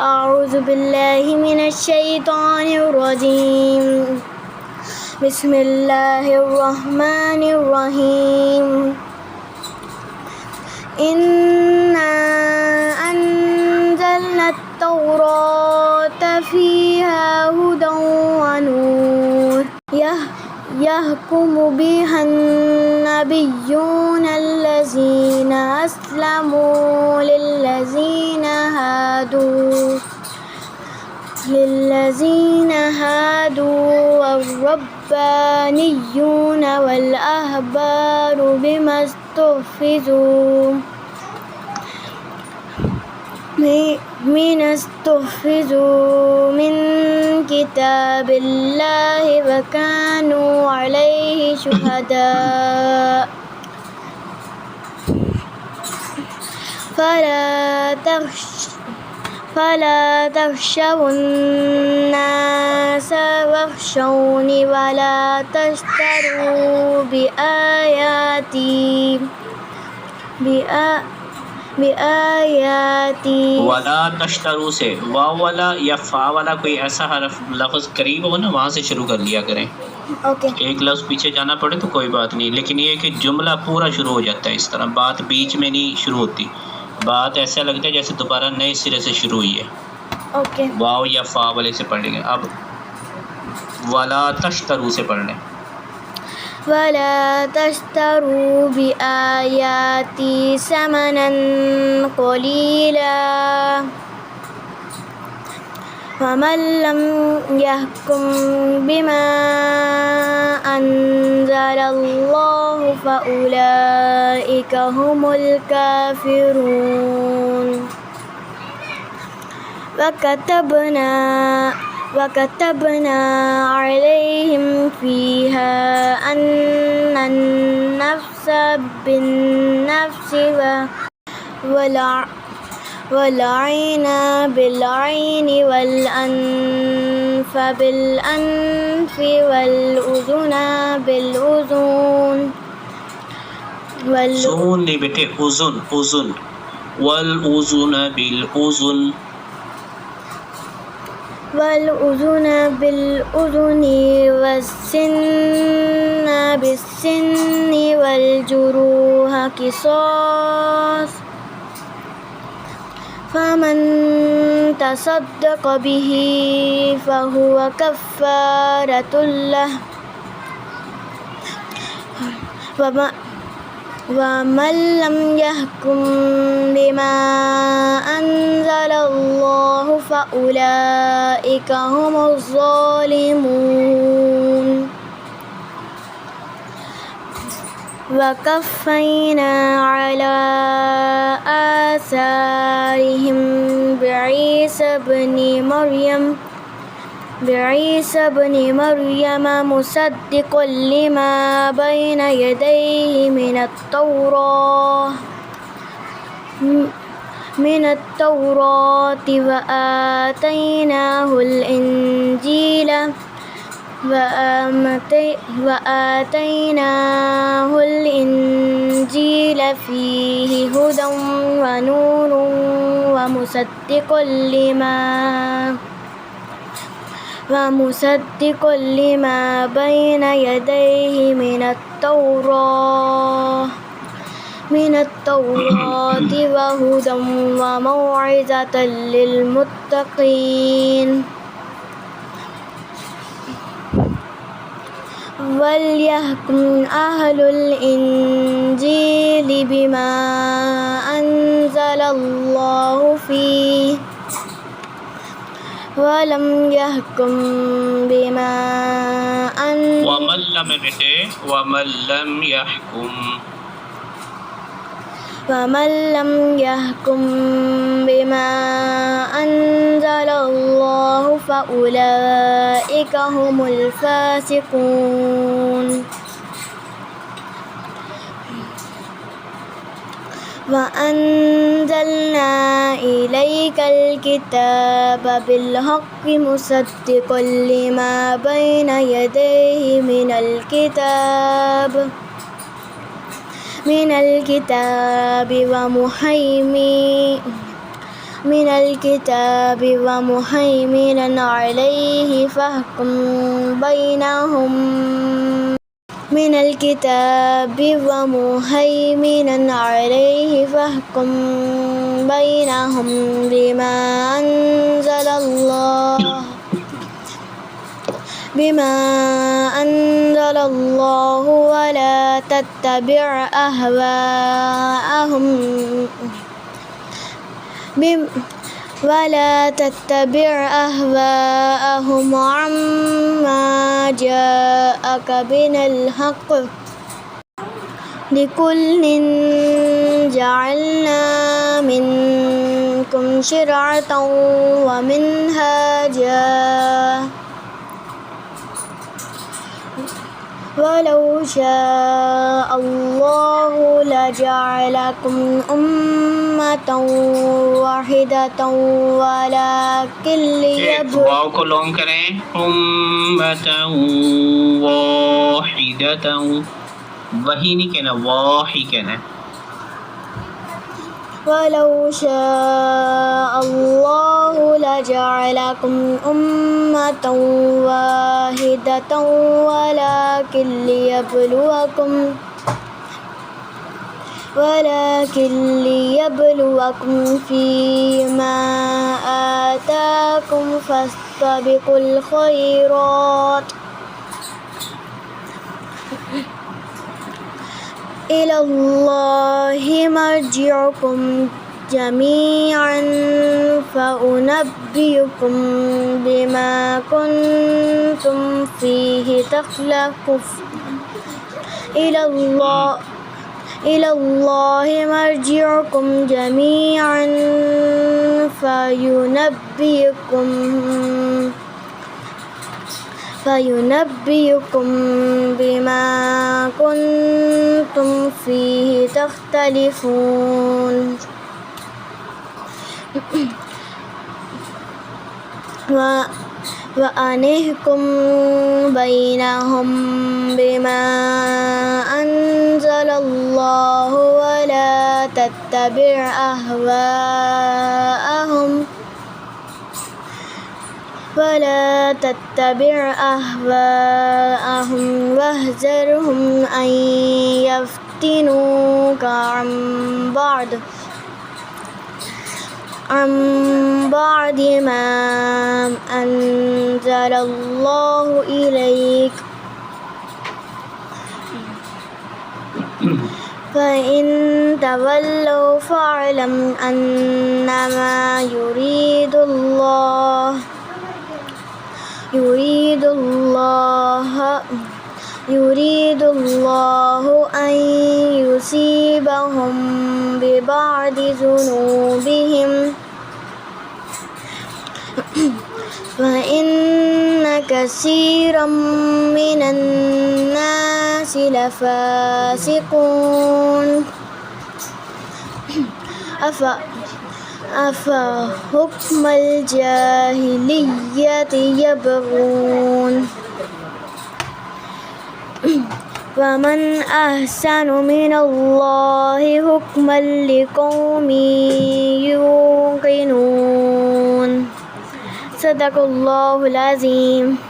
أعوذ بالله من الشيطان الرجيم بسم الله الرحمن الرحيم إنا أنزلنا التوراة فيها هدى ونور يحكم بها النبيون الذين أسلموا للذين هادوا والربانيون والأحبار بما استحفظوا من كتاب الله وكانوا عليه شهداء فلا تخشوا الناس واخشوني ولا تشتروا بآياتي वला तश्तरू से वाव वाला या फा वाला कोई ऐसा हरफ लफ्ज़ करीब हो ना, वहाँ से शुरू कर लिया करें। ओके। एक लफ्ज़ पीछे जाना पड़े तो कोई बात नहीं, लेकिन ये कि जुमला पूरा शुरू हो जाता है इस तरह, बात बीच में नहीं शुरू होती, बात ऐसा लगता है जैसे दोबारा नए सिरे से शुरू हुई है। ओके। वाव या फा वाले से पढ़ लेंगे। अब वला तश्तरू से पढ़ लें। वला तश्तरू बिआयाती समनन क़लीला वमन लम यहकुम बिमा अंज़लल्लाहु फ़उलाइका हुमुल काफ़िरून وكتبنا عليهم فيها أن النفس بالنفس والعين بالعين والأنف بالأنف والأذن بالأذن सुन नहीं बेटे, उज़ुन उज़ुन, वल-उज़ुन बिल-उज़ुन, والأذن بالأذن والسن بالسن والجروح قصاص فمن تصدق به فهو كفارة له ومن لم يحكم بما أنزل الله فأولئك هم الظالمون وكفينا على آثارهم بعيسى بن مريم مصدقا لما بين يديه من التوراة وآتيناه الإنجيل فيه هدى ونور ومصدقا لما بين يديه من التوراة وهدى وموعظة للمتقين وليحكم أهل الإنجيل بما أنزل الله فيه वलम यहकुम बिमा वमल्लम बेटे वमल्लम यहकुम बिमा अंज़लल्लाहु फ़उलाइका हुमुल फ़ासिक़ून وأنزلنا إليك الكتاب بالحق مصدقا لما بين يديه من الكتاب من الكتاب ومهيمنا عليه فاحكم بينهم من الكتاب ومهيمنا عليه فاحكم بينهم بما أنزل الله ولا تتبع أهواءهم عما جاءك من الحق لكل جعلنا منكم شرعة ومنهاجا ولو شاء الله لجعلكم أمة واحدة ولكن वाव को लॉन्ग करें उम्मतन वाहिदतन वही नहीं कहना वाही कहना है ولو شاء الله لجعلكم أمة واحدة ولكن ليبلوكم فيما آتاكم فاستبقوا الخيرات إلى الله مرجعكم جميعا فأنبئكم بما كنتم فيه تختلفون إلى الله مرجعكم جميعا فينبئكم بما كنتم فيه تختلفون وأنحكم بينهم بما أنزل الله ولا تتبع أهواءهم واحذرهم أن يفتنوك عن بعد ما أنزل الله إليك فإن تولوا فاعلم أنما يريد الله أن يصيبهم ببعض ذنوبهم فإن كثيرا من الناس لفاسقون أفحكم الجاهلية يبغون ومن أحسن من الله حكما لقوم يوقنون صدق الله العظيم.